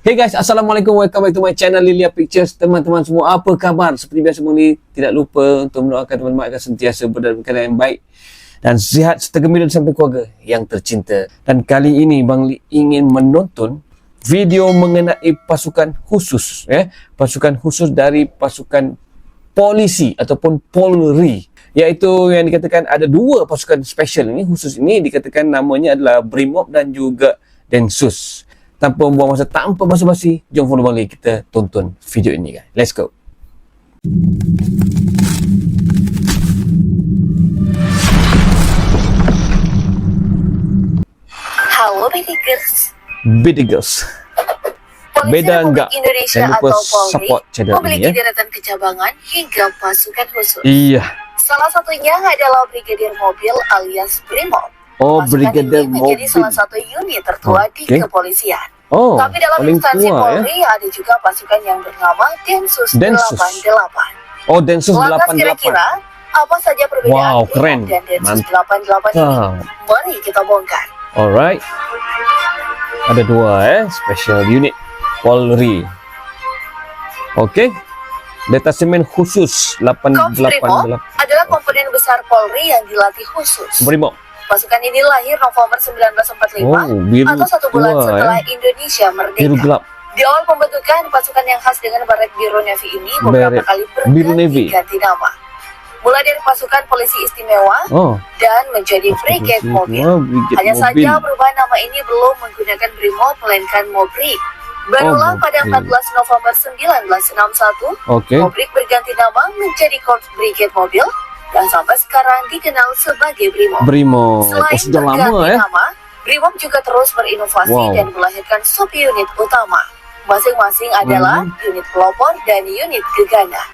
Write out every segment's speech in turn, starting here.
Hey guys, Assalamualaikum. Welcome back to my channel Lilia Pictures. Teman-teman semua, apa khabar? Seperti biasa ni, tidak lupa untuk mendoakan teman-teman agar sentiasa berada dalam keadaan yang baik dan sihat serta gembira sampai keluarga yang tercinta. Dan kali ini Bang Li ingin menonton video mengenai pasukan khusus, pasukan khusus dari pasukan polisi ataupun Polri, iaitu yang dikatakan ada dua pasukan special ini, khusus ini dikatakan namanya adalah Brimob dan juga Densus. Tanpa membuang masa, tanpa basa-basi, jom follow Bang Li, kita tonton video ini guys. Let's go. Halo Bidigers. Bidigers. Polisi Beda Republik enggak? Indonesia Jangan lupa atau Polri support channel ini memiliki ya. deretan kecabangan hingga pasukan khusus. Iya. Salah satunya adalah Brigadir Mobil alias Brimob. Oh, Pasukan Brigadir ini menjadi Mobil. salah satu unit tertua di kepolisian. Oh, Tapi dalam paling instansi tua ya. Polri ada juga pasukan yang bernama Densus Densus. 88. Oh, Densus Lantas 88. kira-kira apa saja perbedaan Wow, Brimob keren. dan Densus Mantap. 88 ini? Mari kita bongkar. Alright. Ada dua special unit Polri. Okey. Detasemen khusus Korps Brimob 888. adalah komponen besar Polri yang dilatih khusus. Brimob. Pasukan ini lahir November 1945 Oh, biru atau 1 bulan tua, setelah Indonesia merdeka. Biru gelap. Di awal pembentukan, pasukan yang khas dengan baret biru navy ini beberapa Beret kali biru navy. berganti nama. Mulai dari pasukan polisi istimewa Oh. dan menjadi Brigade Mobil. Oh, Brigade Hanya Mobil. saja perubahan nama ini belum menggunakan Brimob melainkan Mobrik. Barulah pada Mobrik. 14 November 1961, Okey. Mobrik berganti nama menjadi Korps Brigade Mobil dan sampai sekarang dikenal sebagai Brimob. Brimob. Selain Oh, sudah berganti lama nama, Brimob juga terus berinovasi Wow. dan melahirkan sub-unit utama. Masing-masing adalah unit pelopor dan unit gegana.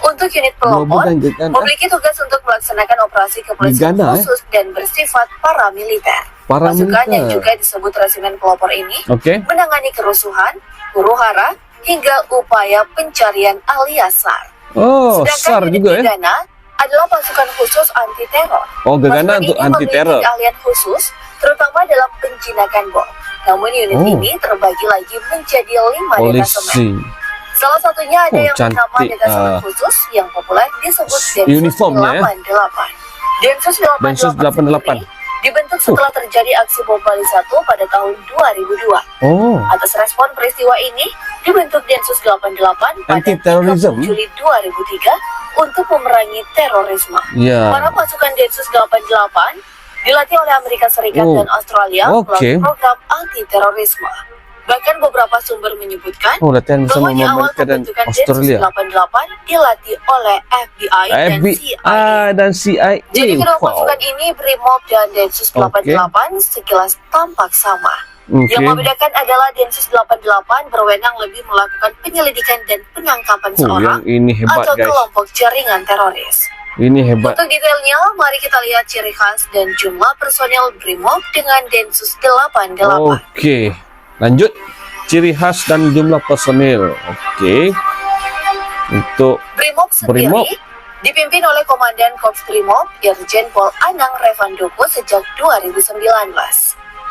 Untuk unit pelopor, dan gegana. memiliki tugas untuk melaksanakan operasi kepolisian Gegana, khusus dan bersifat paramiliter. Paramiliter. Pasukan yang juga disebut resimen pelopor ini Okey. menangani kerusuhan, huru-hara, hingga upaya pencarian alias SAR. Oh, Sedangkan SAR unit juga gegana adalah pasukan khusus anti teror. Oh, gegana Pasukan untuk ini anti teror. memiliki keahlian khusus, terutama dalam penjinakan bom. Namun unit Oh. ini terbagi lagi menjadi 5 detasemen. Polisi. Salah satunya ada Oh, yang bernama cantik, detasemen khusus yang populer disebut Densus uniformnya, ya. 88. Densus 88 Densus 88. sendiri dibentuk setelah terjadi aksi bom Bali 1 pada tahun 2002. Oh. Atas respon peristiwa ini, dibentuk Densus 88 pada Anti-terorisme. 30 Juli 2003 untuk memerangi terorisme. Ya. Para pasukan Densus 88 dilatih oleh Amerika Serikat Oh. dan Australia Oke. melalui program anti-terorisme. Bahkan beberapa sumber menyebutkan Oh, latihan bersama bahwa di awal Amerika dan pembentukan Australia. Densus 88 dilatih oleh FBI dan CIA. dan CIA. Jadi kedua Wow. pasukan ini, Brimob dan Densus 88, sekilas tampak sama. Okey. Yang membedakan adalah Densus 88 berwenang lebih melakukan penyelidikan dan penangkapan Oh, seorang yang ini hebat atau guys. kelompok jaringan teroris. Ini hebat. Untuk detailnya, mari kita lihat ciri khas dan jumlah personel Brimob dengan Densus 88. Okey. Lanjut. Ciri khas dan jumlah personil. Okey. Untuk Brimob sendiri Brimob. dipimpin oleh Komandan Korps Brimob Irjen Pol Anang Revandoko sejak 2019.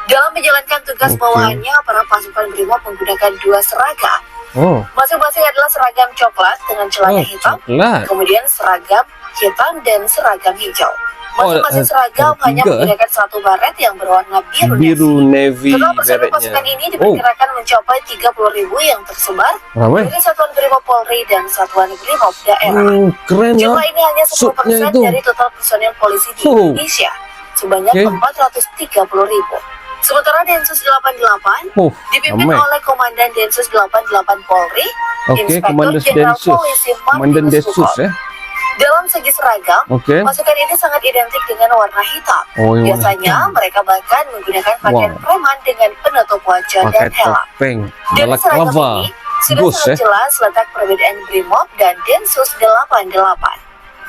Dalam menjalankan tugas Oke. bawahannya, para pasukan Brimob menggunakan 2 seragam. oh, Masing-masing adalah seragam coklat dengan celana hitam, coklat. kemudian seragam hitam dan seragam hijau. Masing-masing seragam ada hanya tiga, menggunakan satu baret yang berwarna biru Biru navy. navy Total personel beretnya. pasukan ini diperkirakan mencapai 30.000 yang tersebar Ramai. dari Satuan Brimob Polri dan Satuan Brimob Daerah. Keren ya. Jumlah ini hanya 10% Supnya itu. dari total personel polisi di Oh. Indonesia, sebanyak Oke. 430.000. Sementara Densus 88 Oh, dipimpin ramai. oleh Komandan Densus 88 Polri, Okey, Inspektur Komandan Jenderal Densus. Polisi Komandan Martinus Densus Sukor. Dalam segi seragam, Okey. pasukan ini sangat identik dengan warna hitam. Oh, yang warna Biasanya hitam. mereka bahkan menggunakan pakaian Wow. preman dengan penutup wajah Pakai dan helm. topeng. Dari Balak seragam lava. ini sudah Ghost sangat jelas letak perbedaan Brimob dan Densus 88.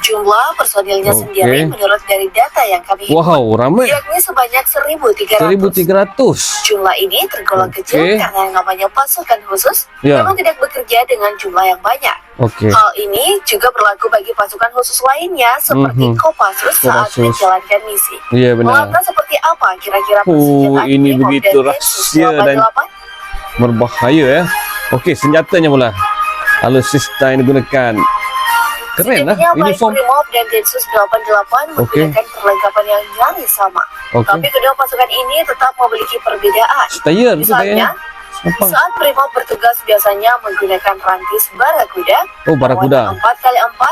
Jumlah personilnya Oke. sendiri menurut dari data yang kami himpun, Wow, ramai. yakni sebanyak 1.300. 1.300. Jumlah ini tergolong Oke. kecil karena yang namanya pasukan khusus Ya. memang tidak bekerja dengan jumlah yang banyak. Okey. Hal ini juga berlaku bagi pasukan khusus lainnya seperti Kopassus saat Kopassus. menjalankan misi. Iya benar. Lantas seperti apa kira-kira Oh, persenjataan ini Brimob begitu dan Densus rahsia dan 88? Berbahaya ya. Okey, senjatanya pula. Alutsista yang digunakan. Keren lah. Sejatinya baik Uniform. Brimob dan Densus 88 Okey. menggunakan perlengkapan yang nyaris sama. Okey. Tapi kedua pasukan ini tetap memiliki perbedaan. Steyr tu Misalnya, kayaknya. Apa? saat Brimob bertugas biasanya menggunakan rantis Barakuda, Oh, Barakuda. 4x4,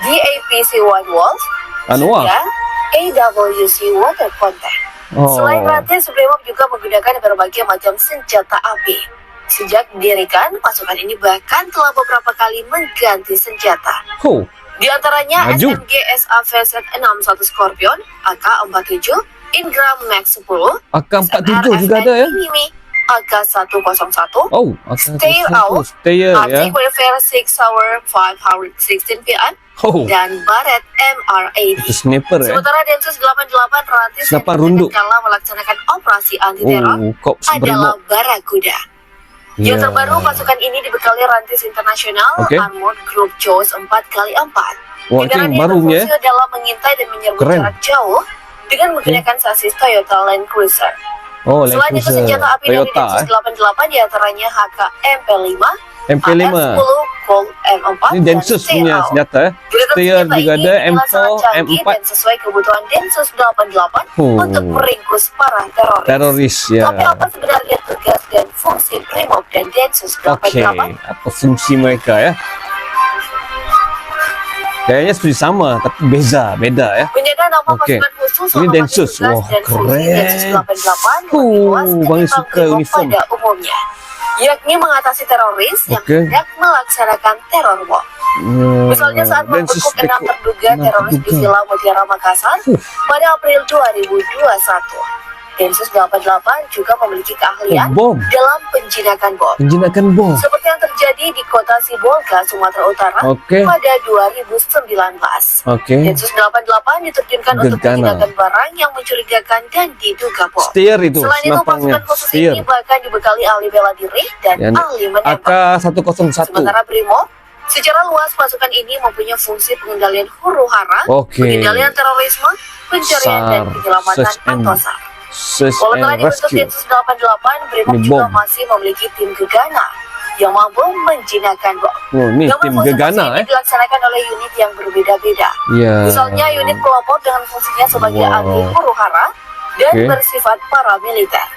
DAPC-1 Waltz, Anu ah. dan AWC Water Contact. Oh. Selain rantis, Brimob juga menggunakan berbagai macam senjata api. Sejak didirikan, pasukan ini bahkan telah beberapa kali mengganti senjata. Oh. Di antaranya Maju. SMG SAVZ-61 Scorpion, AK-47, Ingram Max 10, AK-47 juga ada ya. Mini AK-101, Oh, Steyr out, Steyr ya. Arctic Warfare 6 Hour 516 PN, Oh. dan Barrett MR80. Itu sniper ya. Sementara Densus 88 rantis yang Senapan runduk. kala melaksanakan operasi anti-teror Oh, Korps adalah Brimob. Barakuda. Ya. Yang terbaru, pasukan ini dibekali rantis internasional Okey. Armored Group Jaws 4x4. Wah, itu yang Kendaraan ini barunya berfungsi dalam mengintai dan menyerbu Keren. jarak jauh dengan menggunakan sasis Toyota Land Cruiser. Oh, Land Selain itu, Cruiser. senjata api dari Toyota Densus 88 diantaranya HK MP5, MP5. AS10, Colt M4, Ini Densus dan punya Steyr. senjata ya. Gerakan Steyr senjata juga ini ada, dinilai sangat M4, canggih M4. dan sesuai kebutuhan Densus 88 Oh. untuk meringkus para teroris. Teroris ya. Tapi apa sebenarnya tugas dan fungsi Brimob dan Densus Okey, 88? apa fungsi mereka ya? Kayaknya seperti sama tapi beda ya. Penyandang nama Okey. pasukan khusus Ini menghormati Densus. tugas Wah, dan fungsi keren. Densus 88 lebih Oh, luas Bang ketimbang suka Brimob uniform. pada umumnya, yakni mengatasi teroris yang Okey. hendak melaksanakan teror bom. Misalnya saat Densus membekuk 6 Beko. terduga 6 teroris di terduga. Villa Mutiara Makassar pada April 2021. Densus 88 juga memiliki keahlian bom. dalam penjinakan bom. Penjinakan bom. Seperti yang terjadi di kota Sibolga, Sumatera Utara Okey. pada 2019. Okey. Densus 88 diterjunkan untuk Gegana. menjinakkan barang yang mencurigakan dan diduga bom. Steyr itu Selain itu, senapangnya. pasukan khusus Steyr. ini bahkan dibekali ahli bela diri dan Yang ahli menembak. AK-101. Sementara Brimob, secara luas pasukan ini mempunyai fungsi pengendalian huru-hara, Oke. pengendalian terorisme, pencarian dan SAR, penyelamatan search and atau SAR. Search Walau telah and dibentuk Rescue. Densus 88, Brimob Ini juga bom. masih memiliki tim gegana yang mampu menjinakkan bom. Oh, ni Namun tim fungsi-fungsi gegana ini dilaksanakan oleh unit yang berbeda-beda. Ya. Misalnya unit pelopor dengan fungsinya sebagai Wow. anti huru-hara dan Oke. bersifat paramiliter.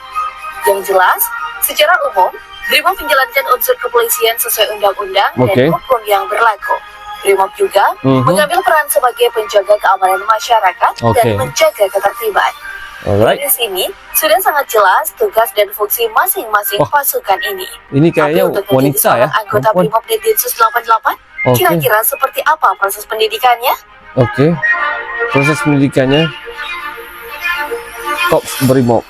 Yang jelas, secara umum, Brimob menjalankan unsur kepolisian sesuai undang-undang Oke. dan hukum yang berlaku. Brimob juga mengambil peran sebagai penjaga keamanan masyarakat dan Oke. menjaga ketertiban. Alright. Di sini sudah sangat jelas tugas dan fungsi masing-masing Wah. pasukan ini. Ini Tapi kayaknya untuk menjadi wanita ya. seorang anggota Perempuan. Brimob dan Densus 88, Oke. kira-kira seperti apa proses pendidikannya? Okey. Proses pendidikannya Korps Brimob.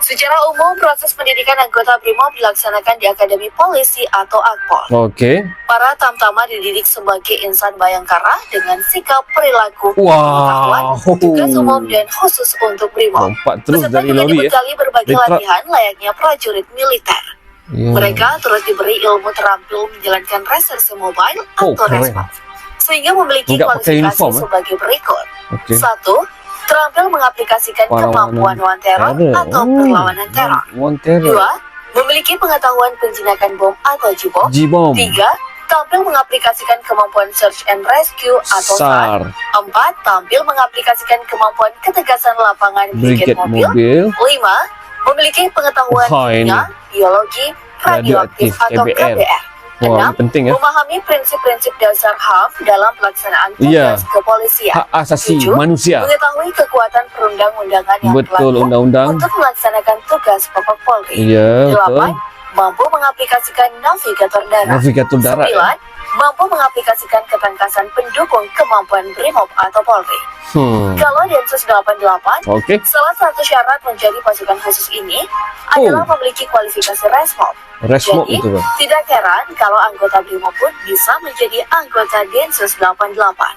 Secara umum, proses pendidikan anggota Brimob dilaksanakan di Akademi Polisi atau Akpol. Okey. Para tamtama dididik sebagai insan bayangkara dengan sikap perilaku, pengetahuan, Wow. tugas umum dan khusus untuk Brimob. Lompat terus Peserta dari juga lori ya. dibekali berbagai Dari truk. latihan layaknya prajurit militer. Ya. Mereka terus diberi ilmu terampil menjalankan reserse mobile Oh, atau keren. respons, sehingga memiliki Enggak pakai kualifikasi uniform, sebagai berikut. Okey. 1. Terampil mengaplikasikan kemampuan wan teror atau perlawanan teror. Wan teror. 2. Memiliki pengetahuan penjinakan bom atau jibom. Jibom. 3. Tampil mengaplikasikan kemampuan search and rescue atau SAR. SAR. 4. Tampil mengaplikasikan kemampuan ketegasan lapangan Brigade brigade mobil. Mobil. 5. Memiliki pengetahuan Wah, ini. kimia, biologi, radioaktif atau KBR. KBR. Wah, 6. ini penting ya. Memahami prinsip-prinsip dasar HAM dalam pelaksanaan Iya. tugas kepolisian. Hak asasi 7. manusia. Mengetahui kekuatan perundang-undangan yang Betul, berlaku undang-undang. untuk melaksanakan tugas pokok Polri. Iya, 8. betul. Mampu mengaplikasikan navigator darat. Navigator darat. 9. Mampu mengaplikasikan ketangkasan pendukung kemampuan Brimob atau Polri. Kalau Densus 88, Okey. salah satu syarat menjadi pasukan khusus ini adalah memiliki kualifikasi Resmob. Resmob Jadi, itu, Bang. tidak heran kalau anggota Brimob pun bisa menjadi anggota Densus 88.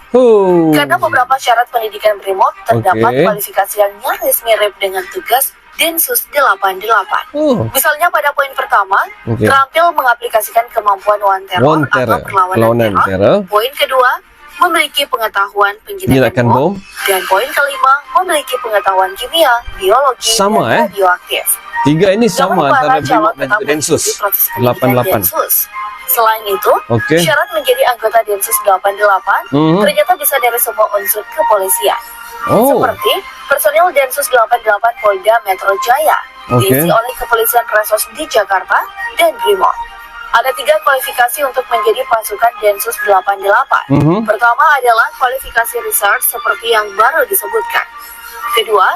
Karena beberapa syarat pendidikan Brimob terdapat Oke. kualifikasi yang nyaris mirip dengan tugas Densus 88. Oh, Misalnya pada poin pertama, Oke. terampil mengaplikasikan kemampuan wan teror Wan atau teror, perlawanan perlawanan teror. teror. Poin kedua, memiliki pengetahuan Penjinakan penjinakan bom. bom. Dan poin kelima, memiliki pengetahuan kimia, biologi, Sama, dan radioaktif. 3 ini sama Namun para antara calon BRIMOB dan tetap juga Densus. mengikuti proses pendidikan 88. Densus. Selain itu, Oke. syarat menjadi anggota Densus 88 ternyata bisa dari semua unsur kepolisian. Oh, Seperti personil Densus 88 Polda Metro Jaya, Oke. diisi oleh Kepolisian Resos di Jakarta dan BRIMOB. Ada 3 kualifikasi untuk menjadi pasukan Densus 88. Pertama adalah kualifikasi research seperti yang baru disebutkan. Kedua,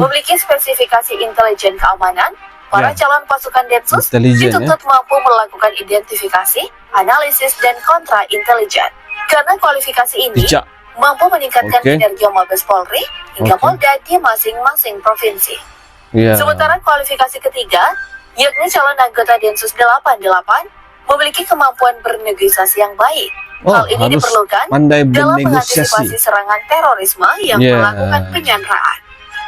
memiliki spesifikasi intelijen keamanan. Para Ya. calon pasukan Densus Intelijen, dituntut mampu melakukan identifikasi, analisis, dan kontra intelijen. Karena kualifikasi ini bijak. mampu meningkatkan Oke. kinerja Mabes Polri hingga Oke. Polda di masing-masing provinsi. Ya. Sementara kualifikasi ketiga, yakni calon anggota Densus 88, memiliki kemampuan bernegosiasi yang baik. Oh, Hal ini harus diperlukan pandai dalam bernegosiasi. mengantisipasi serangan terorisme yang Ya. melakukan penyanderaan.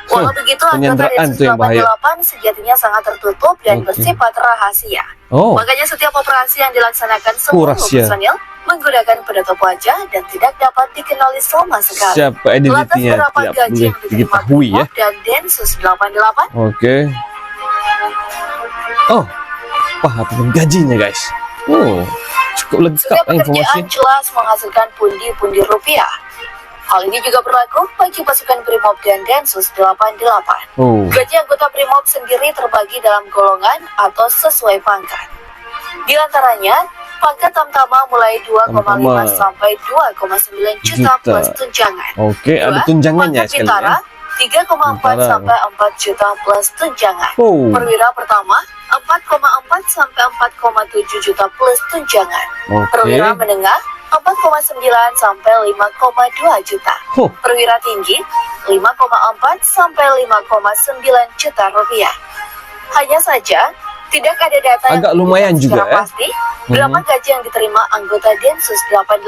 Walau begitu, anggota penyanderaan Densus tuh yang bahaya. 88 sejatinya sangat tertutup dan Oke. bersifat rahasia. Oh, Makanya setiap operasi yang dilaksanakan seluruh rahasia. personil menggunakan penutup wajah dan tidak dapat dikenali sama sekali. siapa Lantas identitinya berapa tidak gaji boleh yang diterima diketahui ya. BRIMOB dan Densus 88? Oke. Oh, apa gajinya guys? Oh, cukup lengkap Setiap informasi. pekerjaan jelas menghasilkan pundi-pundi rupiah. Hal ini juga berlaku bagi pasukan BRIMOB dan Densus 88. Oh, Gaji anggota BRIMOB sendiri terbagi dalam golongan atau sesuai pangkat. Di antaranya, pangkat tamtama mulai 2,5 Tamtama. sampai 2,9 juta Juta. plus tunjangan. oke, ada Dua, tunjangannya pangkat sekali bintara ya. 3,4 Bintara. sampai 4 juta plus tunjangan. Oh, Perwira pertama 4,4 sampai 4,7 juta plus tunjangan. oke. Perwira menengah 4,9 sampai 5,2 juta. Oh, Perwira tinggi 5,4 sampai 5,9 juta rupiah. Hanya saja tidak ada data yang Agak lumayan menunjukkan juga, secara ya. pasti berapa gaji yang diterima anggota Densus 88.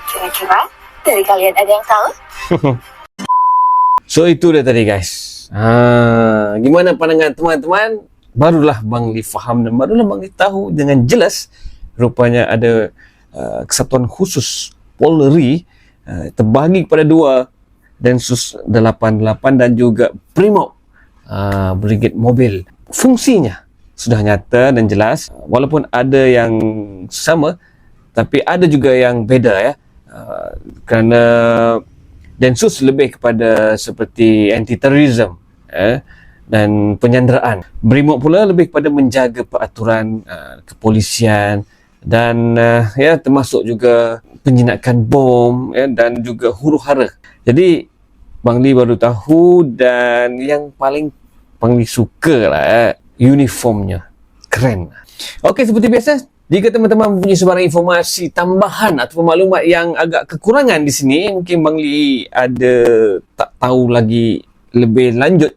Kira-kira dari kalian ada yang tahu? so itu dia tadi guys. Gimana pandangan teman-teman? Barulah Bang Li faham dan barulah Bang Li tahu dengan jelas rupanya ada kesatuan khusus Polri terbagi kepada 2, Densus 88 dan juga BRIMOB, Brigade Mobil. Fungsinya sudah nyata dan jelas, walaupun ada yang sama tapi ada juga yang beda ya. Kerana Densus lebih kepada seperti anti-terorisme dan penyanderaan. BRIMOB pula lebih kepada menjaga peraturan kepolisian dan ya termasuk juga penjinakan bom ya, dan juga huru-hara. Jadi Bang Li baru tahu dan yang paling Bang Li suka lah uniformnya. Keren. Okey, seperti biasa, jika teman-teman mempunyai sebarang informasi tambahan atau maklumat yang agak kekurangan di sini, mungkin Bang Li ada tak tahu lagi lebih lanjut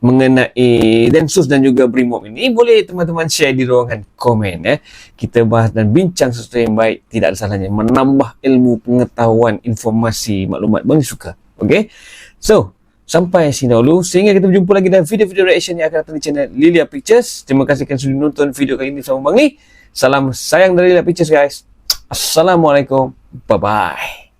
mengenai Densus dan juga BRIMOB ini, boleh teman-teman share di ruangan komen ya. Kita bahas dan bincang sesuatu yang baik, tidak ada salahnya menambah ilmu, pengetahuan, informasi, maklumat. Bang Li suka. Okey. So, sampai sini dulu. Sehingga kita berjumpa lagi dalam video-video reaction yang akan datang di channel Lilia Pictures. Terima kasih kerana sudah menonton video kali ini bersama Bang Li. Salam sayang dari Lilia Pictures guys. Assalamualaikum. Bye-bye.